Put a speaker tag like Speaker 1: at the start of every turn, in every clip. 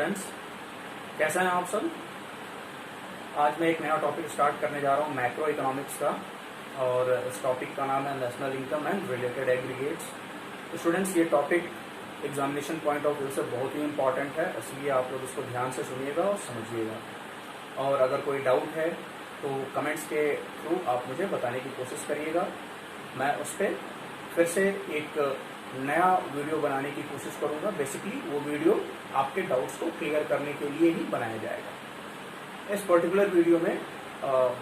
Speaker 1: Students, कैसा हैं आप सब। आज मैं एक नया टॉपिक स्टार्ट करने जा रहा हूँ मैक्रो इकोनॉमिक्स का, और इस टॉपिक का नाम है national income and related aggregates. तो स्टूडेंट्स, ये topic examination point of view से बहुत ही इंपॉर्टेंट है, इसलिए आप लोग इसको ध्यान से सुनिएगा और समझिएगा। और अगर कोई डाउट है तो कमेंट्स के थ्रू आप मुझे बताने की कोशिश करिएगा। मैं उस पर फिर से एक नया वीडियो बनाने की कोशिश करूंगा। बेसिकली वो वीडियो आपके डाउट्स को क्लियर करने के लिए ही बनाया जाएगा। इस पर्टिकुलर वीडियो में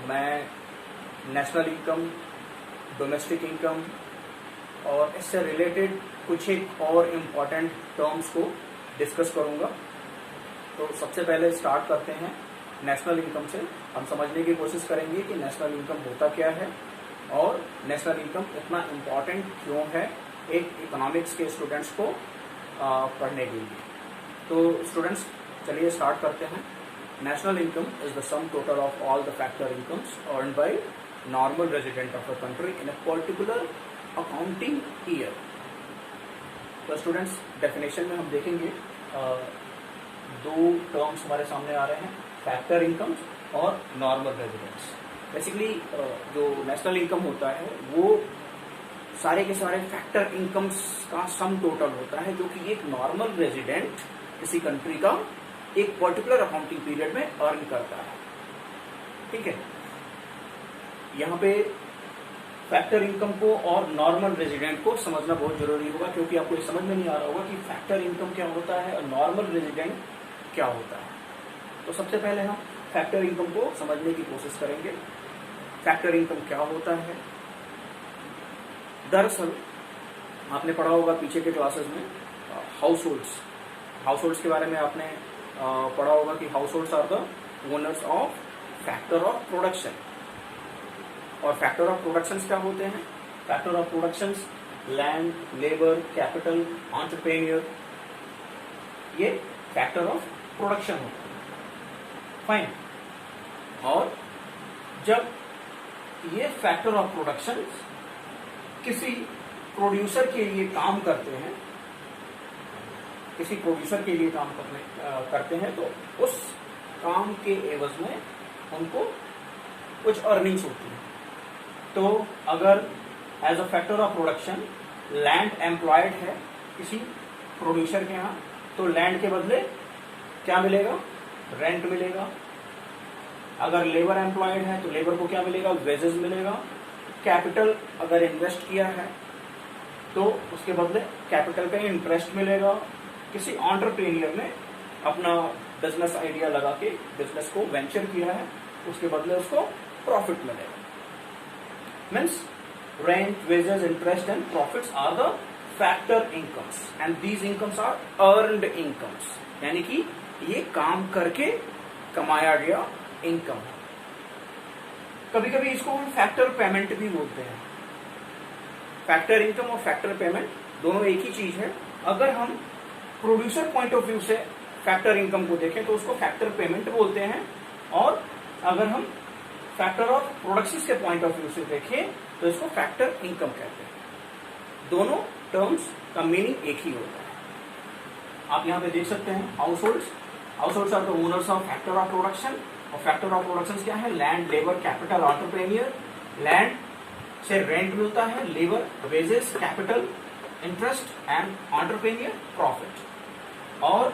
Speaker 1: मैं नेशनल इनकम, डोमेस्टिक इनकम और इससे रिलेटेड कुछ एक और इम्पॉर्टेंट टर्म्स को डिस्कस करूंगा। तो सबसे पहले स्टार्ट करते हैं नेशनल इनकम से। हम समझने की कोशिश करेंगे कि नेशनल इनकम होता क्या है और नेशनल इनकम इतना इम्पॉर्टेंट क्यों है एक इकोनॉमिक्स के स्टूडेंट्स को पढ़ने के लिए। तो स्टूडेंट्स, चलिए स्टार्ट करते हैं। National income is the sum total of all the factor incomes earn by normal resident of the country in a particular accounting year. तो स्टूडेंट्स, डेफिनेशन में हम देखेंगे दो टर्म्स हमारे सामने आ रहे हैं, फैक्टर इनकम्स और नॉर्मल रेजिडेंट्स। बेसिकली जो नेशनल इनकम होता है वो सारे के सारे फैक्टर इनकम्स का सम टोटल होता है, जो कि एक नॉर्मल रेजिडेंट किसी कंट्री का एक पर्टिकुलर अकाउंटिंग पीरियड में अर्न करता है। ठीक है, यहाँ पे फैक्टर इनकम को और नॉर्मल रेजिडेंट को समझना बहुत जरूरी होगा, क्योंकि आपको ये समझ में नहीं आ रहा होगा कि फैक्टर इनकम क्या होता है और नॉर्मल रेजिडेंट क्या होता है। तो सबसे पहले हम फैक्टर इनकम को समझने की कोशिश करेंगे। फैक्टर इनकम क्या होता है? दरअसल आपने पढ़ा होगा पीछे के क्लासेस में हाउस होल्ड्स के बारे में आपने पढ़ा होगा कि households are the owners of factor of production. और फैक्टर ऑफ प्रोडक्शन क्या होते हैं? Factor of production land, labour, capital, entrepreneur, ये फैक्टर ऑफ प्रोडक्शन होता है। फाइन। और जब ये फैक्टर ऑफ प्रोडक्शन किसी प्रोड्यूसर के लिए काम करते हैं, करते हैं तो उस काम के एवज में उनको कुछ अर्निंग्स होती है। तो अगर as a factor of production land employed है किसी प्रोड्यूसर के यहाँ, तो लैंड के बदले क्या मिलेगा? रेंट मिलेगा। अगर लेबर एम्प्लॉयड है तो लेबर को क्या मिलेगा? वेजेस मिलेगा। कैपिटल अगर इन्वेस्ट किया है तो उसके बदले कैपिटल का इंटरेस्ट मिलेगा। किसी एंटरप्रेन्योर ने अपना बिजनेस आइडिया लगा के बिजनेस को वेंचर किया है, उसके बदले उसको प्रॉफिट मिलेगा। Means rent, wages, interest and profits are the factor incomes and these incomes are earned incomes, यानी कि ये काम करके कमाया गया इनकम। कभी कभी इसको हम फैक्टर पेमेंट भी बोलते हैं। फैक्टर इनकम और फैक्टर पेमेंट दोनों एक ही चीज है। अगर हम प्रोड्यूसर पॉइंट ऑफ व्यू से फैक्टर इनकम को देखें तो उसको फैक्टर पेमेंट बोलते हैं, और अगर हम फैक्टर ऑफ प्रोडक्शन के पॉइंट ऑफ व्यू से देखें तो इसको फैक्टर इनकम कहते हैं। दोनों टर्म्स का मीनिंग एक ही होता है। आप यहाँ पे देख सकते हैं households are the owners of factor of production. और फैक्टर ऑफ प्रोडक्शन क्या है? Land, labour, capital, entrepreneur. Land से रेंट मिलता है, labour, wages, capital, interest and entrepreneur profit. और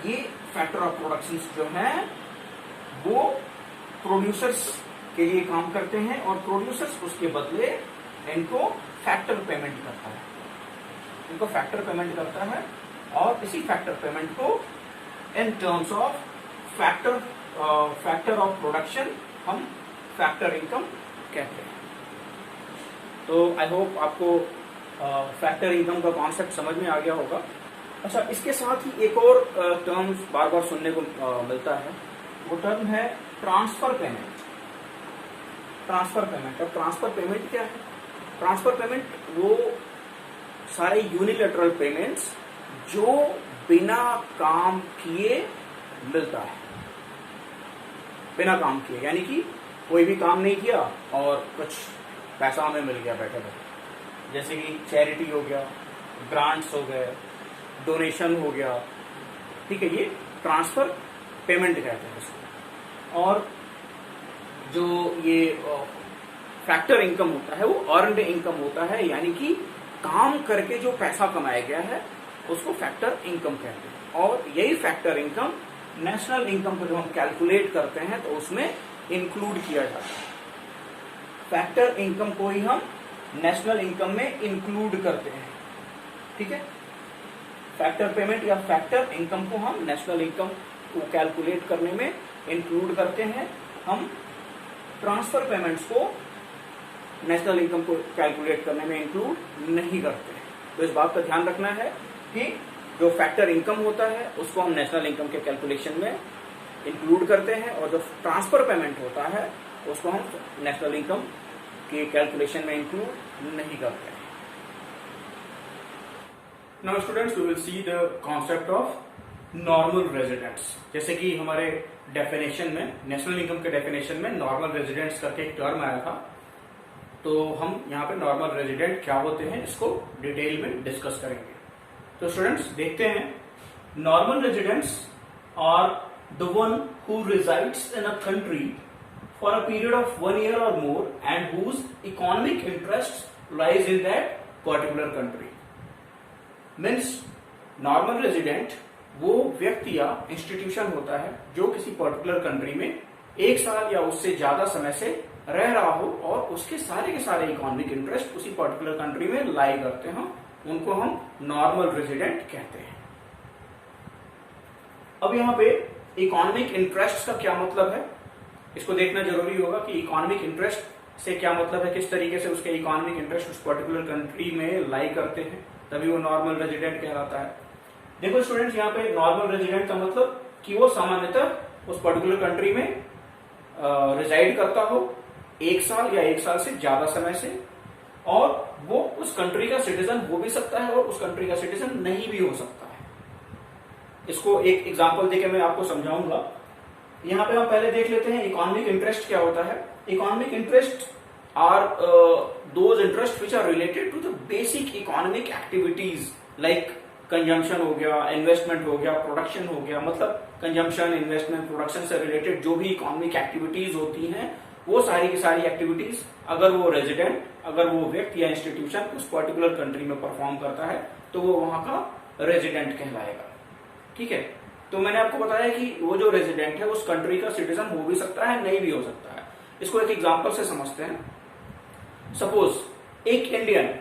Speaker 1: ये फैक्टर ऑफ प्रोडक्शन जो है वो प्रोड्यूसर्स के लिए काम करते हैं, और प्रोड्यूसर्स उसके बदले इनको फैक्टर पेमेंट करता है। और इसी फैक्टर पेमेंट को in terms of factor of production हम फैक्टर इनकम कहते हैं। तो आई होप आपको फैक्टर इनकम का कॉन्सेप्ट समझ में आ गया होगा। अच्छा, इसके साथ ही एक और टर्म बार बार सुनने को मिलता है, वो टर्म है ट्रांसफर पेमेंट। और ट्रांसफर पेमेंट क्या है? ट्रांसफर पेमेंट वो सारे यूनिलैटरल पेमेंट्स जो बिना काम किए मिलता है। बिना काम किए यानी कि कोई भी काम नहीं किया और कुछ पैसा हमें मिल गया बैठे बैठे, जैसे कि चैरिटी हो गया, ग्रांट्स हो गए, डोनेशन हो गया, ठीक है, ये ट्रांसफर पेमेंट कहते हैं इसको। और जो ये फैक्टर इनकम होता है वो अर्नड इनकम होता है, यानी कि काम करके जो पैसा कमाया गया है उसको फैक्टर इनकम कहते हैं। और यही फैक्टर इनकम नेशनल इनकम को जब हम कैलकुलेट करते हैं तो उसमें इंक्लूड किया जाता है। फैक्टर इनकम को ही हम नेशनल इनकम में इंक्लूड करते हैं, ठीक है। फैक्टर पेमेंट या फैक्टर इनकम को हम नेशनल इनकम को कैलकुलेट करने में इंक्लूड करते हैं। हम ट्रांसफर पेमेंट्स को नेशनल इनकम को कैलकुलेट करने में इंक्लूड नहीं करते हैं। तो इस बात का ध्यान रखना है कि जो फैक्टर इनकम होता है उसको हम नेशनल इनकम के कैलकुलेशन में इंक्लूड करते हैं, और जो ट्रांसफर पेमेंट होता है उसको हम नेशनल इनकम के कैलकुलेशन में इंक्लूड नहीं करते हैं। Now students, we will see the concept of normal residents. जैसे कि हमारे डेफिनेशन में, नेशनल इनकम के डेफिनेशन में नॉर्मल रेजिडेंट्स करके एक टर्म आया था, तो हम यहाँ पे नॉर्मल रेजिडेंट क्या होते हैं इसको डिटेल में डिस्कस करेंगे। तो स्टूडेंट्स देखते हैं, normal residents are the one who resides in a country for a period of 1 year or more and whose economic interest lies in that particular country. Means normal resident वो व्यक्ति या institution होता है जो किसी particular country में 1 साल या उससे ज्यादा समय से रह रहा हो और उसके सारे इकोनॉमिक इंटरेस्ट उसी पर्टिकुलर कंट्री में लाई करते हैं, उनको हम नॉर्मल रेजिडेंट कहते हैं। अब यहाँ पे इकोनॉमिक इंटरेस्ट का क्या मतलब है, इसको देखना जरूरी होगा कि इकोनॉमिक इंटरेस्ट से क्या मतलब है, किस तरीके से उसके इकोनॉमिक इंटरेस्ट उस पर्टिकुलर कंट्री में लाई करते हैं, तभी वो नॉर्मल रेजिडेंट कहलाता है। देखो स्टूडेंट्स, यहाँ पे नॉर्मल रेजिडेंट का मतलब कि वो सामान्यतः उस पर्टिकुलर कंट्री में रिजाइड करता हो 1 साल या 1 साल से ज्यादा समय से, और वो उस कंट्री का सिटीजन हो भी सकता है और उस कंट्री का सिटीजन नहीं भी हो सकता है। इसको एक एग्जाम्पल देकर मैं आपको समझाऊंगा। यहाँ पे हम पहले देख लेते हैं इकोनॉमिक इंटरेस्ट क्या होता है। Economic interest are those interest which are related to the basic economic activities like consumption हो गया, इन्वेस्टमेंट हो गया, प्रोडक्शन हो गया। मतलब कंजम्पशन, इन्वेस्टमेंट, प्रोडक्शन से रिलेटेड जो भी इकोनॉमिक एक्टिविटीज होती हैं वो सारी की सारी एक्टिविटीज अगर वो रेजिडेंट, अगर वो व्यक्ति या इंस्टीट्यूशन उस पर्टिकुलर कंट्री में परफॉर्म करता है तो वो वहां का रेजिडेंट कहलाएगा, ठीक है। तो मैंने आपको बताया कि वो जो रेजिडेंट है उस कंट्री का सिटीजन हो भी सकता है, नहीं भी हो सकता है। इसको एक एग्जांपल से समझते हैं। सपोज एक इंडियन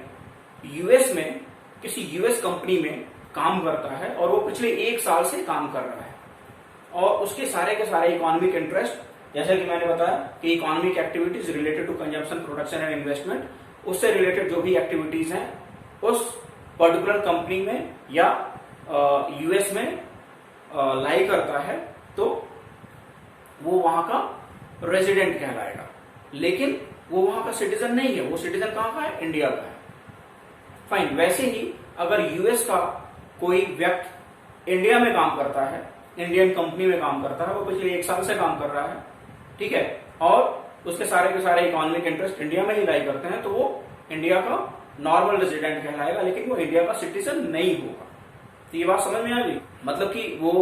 Speaker 1: यूएस में किसी यूएस कंपनी में काम करता है और वो पिछले 1 साल से काम कर रहा है, और उसके सारे के सारे इकोनॉमिक इंटरेस्ट, जैसा कि मैंने बताया कि economic activities related to consumption, production and investment, उससे रिलेटेड जो भी एक्टिविटीज हैं उस पर्टिकुलर कंपनी में या यूएस में लाई करता है, तो वो वहां का रेजिडेंट कहलाएगा। लेकिन वो वहां का सिटीजन नहीं है, वो सिटीजन कहां का है, इंडिया का है। फाइन। वैसे ही अगर यूएस का कोई व्यक्ति इंडिया में काम करता है, इंडियन कंपनी में काम करता है, वो पिछले 1 साल से काम कर रहा है, ठीक है, और उसके सारे के सारे इकोनॉमिक इंटरेस्ट इंडिया में ही लाई करते हैं, तो वो इंडिया का नॉर्मल रेजिडेंट कहलाएगा, लेकिन वो इंडिया का सिटीजन नहीं होगा। तो ये बात समझ में आ गई, मतलब कि वो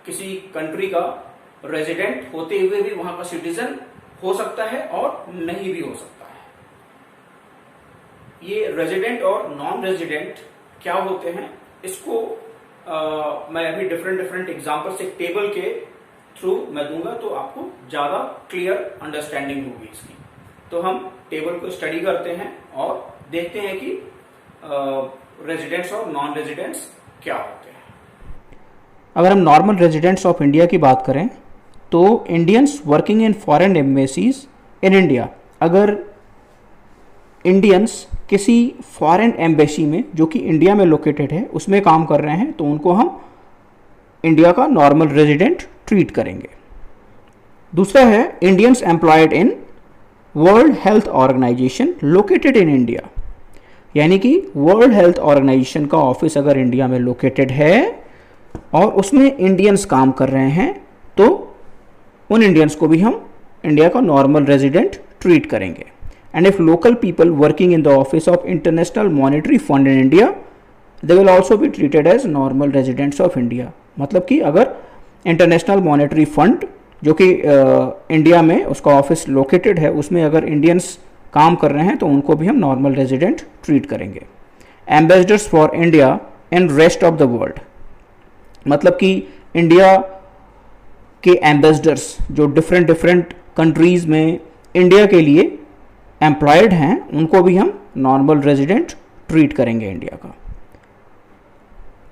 Speaker 1: किसी कंट्री का रेजिडेंट होते हुए भी वहां का सिटीजन हो सकता है और नहीं भी हो सकता है। ये रेजिडेंट और नॉन रेजिडेंट क्या होते हैं इसको मैं अभी डिफरेंट एग्जांपल्स एक टेबल के थ्रू मैं दूंगा, तो आपको ज्यादा क्लियर अंडरस्टैंडिंग होगी इसकी। तो हम टेबल को स्टडी करते हैं और देखते हैं कि रेजिडेंट्स और नॉन रेजिडेंट्स क्या होते हैं।
Speaker 2: अगर हम नॉर्मल रेजिडेंट्स ऑफ इंडिया की बात करें तो Indians working in foreign embassies in India, अगर इंडियंस किसी फॉरेन एम्बेसी में जो कि इंडिया में लोकेटेड है उसमें काम कर रहे हैं तो उनको हम इंडिया का नॉर्मल रेजिडेंट ट्रीट करेंगे। दूसरा है Indians employed in world health organization located in India, यानी कि वर्ल्ड हेल्थ ऑर्गेनाइजेशन का ऑफिस अगर इंडिया में लोकेटेड है और उसमें इंडियंस काम कर रहे हैं तो उन इंडियंस को भी हम इंडिया का नॉर्मल रेजिडेंट ट्रीट करेंगे। And if local people working in the office of international monetary fund in India they will also be treated as normal residents of India. मतलब कि अगर इंटरनेशनल मॉनेटरी फंड जो कि India में उसका office located है, उसमें अगर इंडियंस काम कर रहे हैं तो उनको भी हम नॉर्मल रेजिडेंट ट्रीट करेंगे। Ambassadors for India in rest of the world, मतलब कि इंडिया के एम्बेसडर्स जो डिफरेंट डिफरेंट कंट्रीज़ में इंडिया के लिए एम्प्लॉयड हैं, उनको भी हम नॉर्मल रेजिडेंट ट्रीट करेंगे इंडिया का।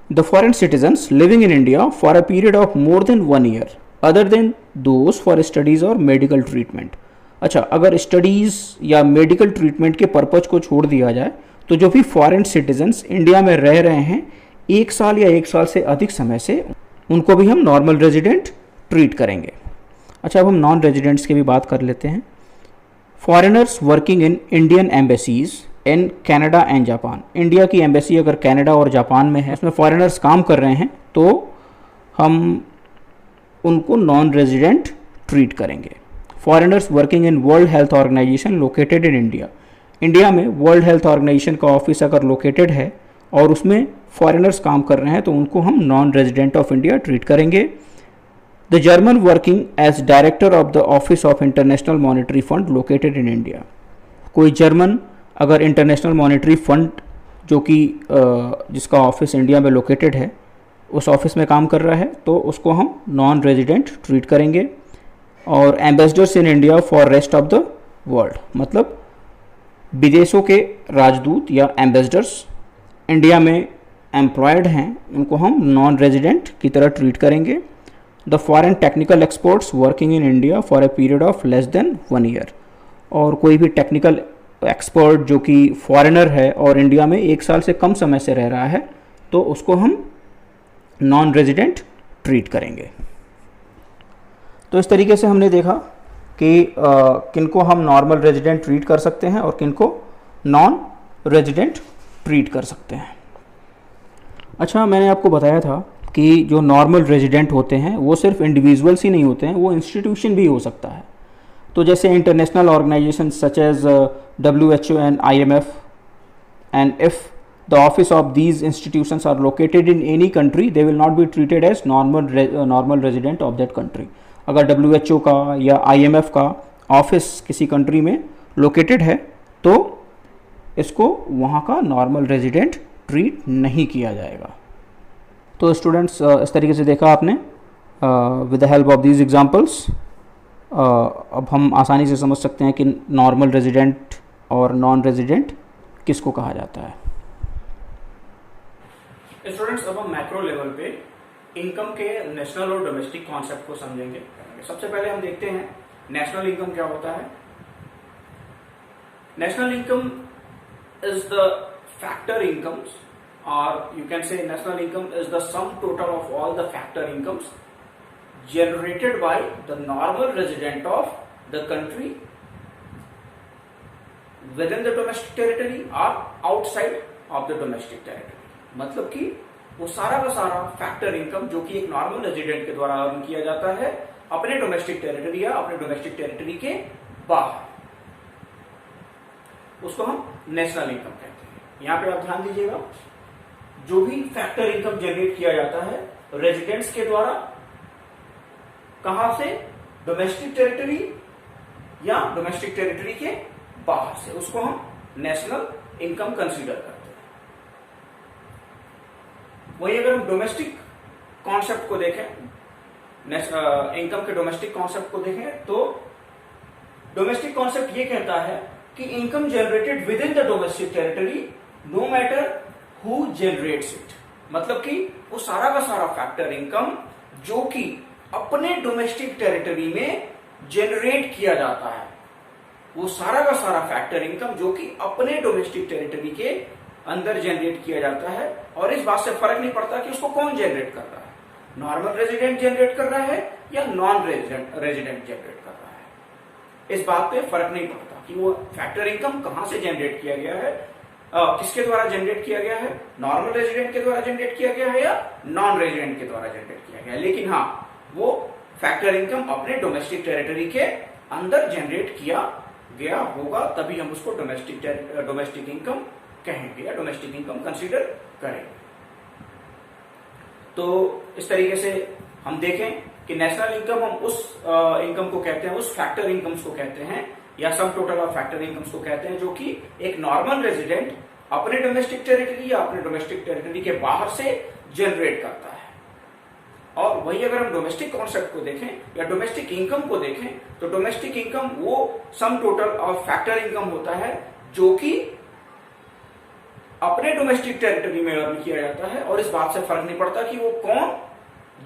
Speaker 2: The foreign citizens living in India for a period of more than 1 year other than those for studies और मेडिकल ट्रीटमेंट। अच्छा, अगर स्टडीज़ या मेडिकल ट्रीटमेंट के पर्पज़ को छोड़ दिया जाए तो जो भी फॉरेन सिटीजन्स इंडिया में रह रहे हैं 1 साल या 1 साल से अधिक समय से, उनको भी हम नॉर्मल रेजिडेंट ट्रीट करेंगे। अच्छा, अब हम नॉन रेजिडेंट्स की भी बात कर लेते हैं। Foreigners working in Indian embassies in Canada and Japan, India की एम्बेसी अगर कनाडा और जापान में है, उसमें फॉरेनर्स काम कर रहे हैं तो हम उनको नॉन रेजिडेंट ट्रीट करेंगे। Foreigners working in world health organization located in India, India में वर्ल्ड हेल्थ ऑर्गेनाइजेशन का ऑफिस अगर लोकेटेड है और उसमें फॉरेनर्स काम कर रहे हैं तो उनको हम non resident of India treat करेंगे। The German working as director of the office of international monetary fund located in India, कोई जर्मन अगर इंटरनेशनल मॉनेटरी फंड जो कि जिसका ऑफिस इंडिया में लोकेटेड है उस ऑफिस में काम कर रहा है तो उसको हम नॉन रेजिडेंट ट्रीट करेंगे। और ambassadors in India for rest of the world, मतलब विदेशों के राजदूत या एम्बेसडर्स इंडिया में एम्प्लॉयड हैं, उनको हम नॉन रेजिडेंट की तरह ट्रीट करेंगे। The foreign technical experts working in India for a period of less than 1 year, और कोई भी टेक्निकल एक्सपर्ट जो कि फॉरेनर है और इंडिया में 1 साल से कम समय से रह रहा है तो उसको हम नॉन रेजिडेंट ट्रीट करेंगे। तो इस तरीके से हमने देखा कि किनको हम नॉर्मल रेजिडेंट ट्रीट कर सकते हैं और किनको नॉन रेजिडेंट ट्रीट कर सकते हैं। अच्छा, मैंने आपको बताया था कि जो नॉर्मल रेजिडेंट होते हैं वो सिर्फ इंडिविजुअल्स ही नहीं होते हैं, वो इंस्टीट्यूशन भी हो सकता है। तो जैसे international organization such as WHO and IMF, and if the office of these institutions are located in any country they will not be treated as normal resident of that country. अगर WHO का या IMF का office किसी country में located है तो इसको वहाँ का नॉर्मल रेजिडेंट ट्रीट नहीं किया जाएगा। तो स्टूडेंट्स, इस तरीके से देखा आपने with the help of these examples अब हम आसानी से समझ सकते हैं कि नॉर्मल रेजिडेंट और नॉन रेजिडेंट किसको कहा जाता है।
Speaker 1: स्टूडेंट्स, अब हम मैक्रो लेवल पे इनकम के नेशनल और डोमेस्टिक कॉन्सेप्ट को समझेंगे। सबसे पहले हम देखते हैं नेशनल इनकम क्या होता है। National income is the factor incomes, और you can say national income is the sum total of all the factor incomes generated by the normal resident of the country within the domestic territory or outside of the domestic territory। मतलब कि वो सारा का सारा factor income जो कि एक normal resident के द्वारा अर्न किया जाता है अपने डोमेस्टिक टेरिटरी या अपने डोमेस्टिक टेरिटरी के बाहर, उसको हम नेशनल इनकम कहते हैं। यहां पे आप ध्यान दीजिएगा, जो भी फैक्टर इनकम जनरेट किया जाता है रेजिडेंट्स के द्वारा, कहां से, डोमेस्टिक टेरिटरी या डोमेस्टिक टेरिटरी के बाहर से, उसको हम नेशनल इनकम कंसीडर करते हैं। वही अगर हम डोमेस्टिक कॉन्सेप्ट को देखें, इनकम के डोमेस्टिक कॉन्सेप्ट को देखें तो डोमेस्टिक कॉन्सेप्ट ये कहता है कि income generated within the domestic territory no matter who generates it, मतलब कि वो सारा का सारा फैक्टर इनकम जो कि अपने डोमेस्टिक टेरिटरी में जनरेट किया जाता है, वो सारा का सारा फैक्टर इनकम जो कि अपने डोमेस्टिक टेरिटरी के अंदर जनरेट किया जाता है, और इस बात से फर्क नहीं पड़ता कि उसको कौन जनरेट कर रहा है, नॉर्मल रेजिडेंट जनरेट कर रहा है या नॉन रेजिडेंट जनरेट कर रहा है। इस बात पे फर्क नहीं पड़ता कि वो फैक्टर इनकम कहां से जनरेट किया गया है, किसके द्वारा जनरेट किया गया है, नॉर्मल रेजिडेंट के द्वारा जनरेट किया गया है या नॉन रेजिडेंट के द्वारा जनरेट किया गया है, लेकिन हाँ वो फैक्टर इनकम अपने डोमेस्टिक टेरिटरी के अंदर जनरेट किया गया होगा, तभी हम उसको डोमेस्टिक इनकम कहेंगे या डोमेस्टिक इनकम कंसीडर करेंगे। तो इस तरीके से हम देखें कि नेशनल इनकम हम उस इनकम को कहते हैं, उस फैक्टर इनकम्स को कहते हैं या सम टोटल ऑफ फैक्टर इनकम्स को कहते हैं, जो कि एक नॉर्मल रेजिडेंट अपने डोमेस्टिक टेरिटरी या अपने डोमेस्टिक टेरिटरी के बाहर से जनरेट करता है। और वही अगर हम डोमेस्टिक कॉन्सेप्ट को देखें या डोमेस्टिक इनकम को देखें तो डोमेस्टिक इनकम वो सम टोटल ऑफ फैक्टर इनकम होता है जो कि अपने डोमेस्टिक टेरिटरी में अर्न किया जाता है और इस बात से फर्क नहीं पड़ता कि वो कौन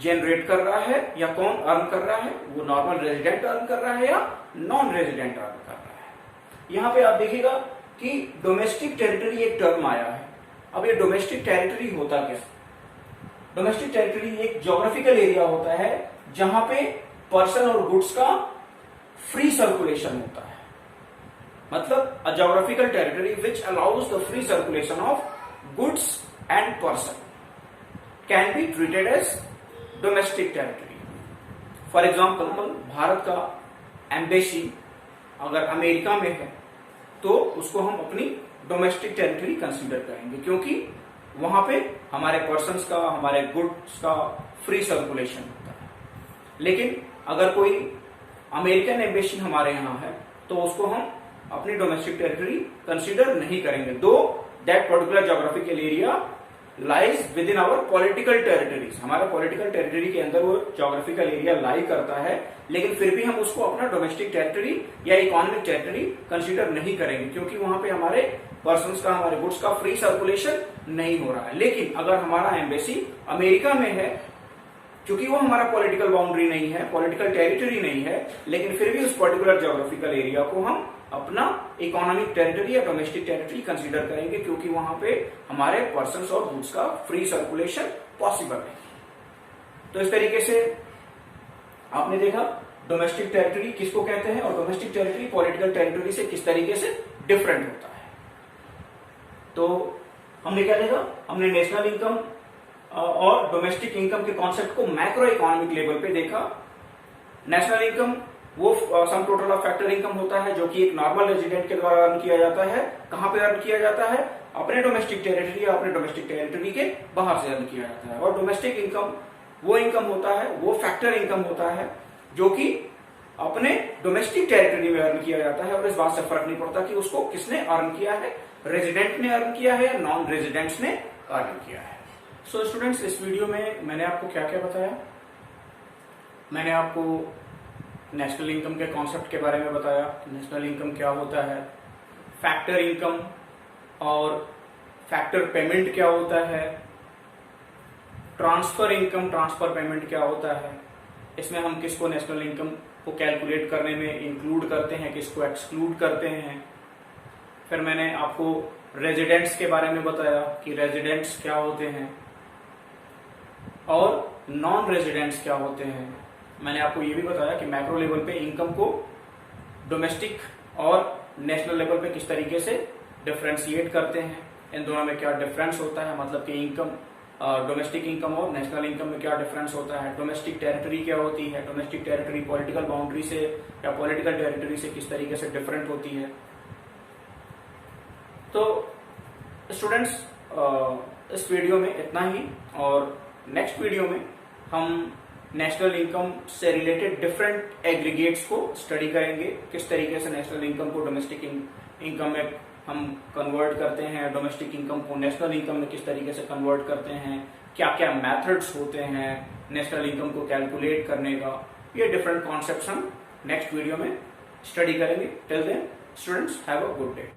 Speaker 1: जनरेट कर रहा है या कौन अर्न कर रहा है, वो नॉर्मल रेजिडेंट अर्न कर रहा है या नॉन रेजिडेंट अर्न कर रहा है। यहां पे आप देखिएगा कि डोमेस्टिक टेरिटरी एक टर्म आया है। अब ये डोमेस्टिक टेरिटरी होता क्या? डोमेस्टिक टेरिटरी एक ज्योग्राफिकल एरिया होता है जहां पे पर्सन और गुड्स का फ्री सर्कुलेशन होता है। मतलब a geographical territory which allows the free circulation of goods and person can be treated as domestic territory. For example Bharat का एम्बेसी अगर अमेरिका में है तो उसको हम अपनी डोमेस्टिक टेरिटरी कंसीडर करेंगे, क्योंकि वहां पे हमारे पर्सन्स का, हमारे गुड्स का फ्री सर्कुलेशन होता है। लेकिन अगर कोई अमेरिकन एम्बेसी हमारे यहाँ है तो उसको हम अपनी डोमेस्टिक टेरिटरी कंसीडर नहीं करेंगे, though that particular geographical area lies within our political territories. हमारा पॉलिटिकल टेरिटरी के अंदर वो ज्योग्राफिकल एरिया लाई करता है, लेकिन फिर भी हम उसको अपना डोमेस्टिक टेरिटरी या इकोनॉमिक टेरिटरी कंसीडर नहीं करेंगे, क्योंकि वहां पे हमारे पर्सन्स का, हमारे गुड्स का फ्री सर्कुलेशन नहीं हो रहा है। लेकिन अगर हमारा एम्बेसी अमेरिका में है, क्योंकि वो हमारा पॉलिटिकल बाउंड्री नहीं है, पॉलिटिकल टेरिटरी नहीं है, लेकिन फिर भी उस पर्टिकुलर ज्योग्राफिकल एरिया को हम अपना इकोनॉमिक टेरिटरी या डोमेस्टिक टेरिटरी कंसीडर करेंगे, क्योंकि वहां पे हमारे पर्सन्स और गुड्स का फ्री सर्कुलेशन पॉसिबल है। तो इस तरीके से आपने देखा डोमेस्टिक टेरिटरी किसको कहते हैं और डोमेस्टिक टेरिटरी पॉलिटिकल टेरिटरी से किस तरीके से डिफरेंट होता है। तो हमने क्या देखा? हमने नेशनल इनकम और डोमेस्टिक इनकम के कॉन्सेप्ट को मैक्रो इकोनॉमिक लेवल पे देखा। नेशनल इनकम वो सम टोटल ऑफ फैक्टर इनकम होता है जो कि एक नॉर्मल रेजिडेंट के द्वारा अर्न किया जाता है। कहां पे अर्न किया जाता है? अपने डोमेस्टिक टेरिटरी या अपने डोमेस्टिक टेरिटरी के बाहर से अर्न किया जाता है। और डोमेस्टिक इनकम वो इनकम होता है, वो फैक्टर इनकम होता है जो कि अपने डोमेस्टिक टेरिटरी में अर्न किया जाता है और इस बात से फर्क नहीं पड़ता कि उसको किसने अर्न किया है, रेजिडेंट ने अर्न किया है या नॉन रेजिडेंट्स ने अर्न किया है। सो स्टूडेंट्स, इस वीडियो में मैंने आपको क्या क्या बताया? मैंने आपको नेशनल इनकम के कॉन्सेप्ट के बारे में बताया, नेशनल इनकम क्या होता है, फैक्टर इनकम और फैक्टर पेमेंट क्या होता है, ट्रांसफर इनकम, ट्रांसफर पेमेंट क्या होता है, इसमें हम किसको नेशनल इनकम को कैलकुलेट करने में इंक्लूड करते हैं, किसको एक्सक्लूड करते हैं। फिर मैंने आपको रेजिडेंट्स के बारे में बताया कि रेजिडेंट्स क्या होते हैं और नॉन रेजिडेंट्स क्या होते हैं। मैंने आपको ये भी बताया कि मैक्रो लेवल पे इनकम को डोमेस्टिक और नेशनल लेवल पे किस तरीके से डिफरेंशिएट करते हैं, इन दोनों में क्या डिफरेंस होता है, मतलब कि इनकम डोमेस्टिक इनकम और नेशनल इनकम में क्या डिफरेंस होता है, डोमेस्टिक टेरिटरी क्या होती है, डोमेस्टिक टेरिटरी पॉलिटिकल बाउंड्री से या पॉलिटिकल टेरिटरी से किस तरीके से डिफरेंट होती है। तो स्टूडेंट्स, इस वीडियो में इतना ही और नेक्स्ट वीडियो में हम नेशनल इनकम से रिलेटेड डिफरेंट एग्रीगेट्स को स्टडी करेंगे, किस तरीके से नेशनल इनकम को डोमेस्टिक इनकम में हम कन्वर्ट करते हैं, डोमेस्टिक इनकम को नेशनल इनकम में किस तरीके से कन्वर्ट करते हैं, क्या क्या मेथड्स होते हैं नेशनल इनकम को कैलकुलेट करने का। ये डिफरेंट कॉन्सेप्ट्स हम नेक्स्ट वीडियो में स्टडी करेंगे। Till then students, have a good day.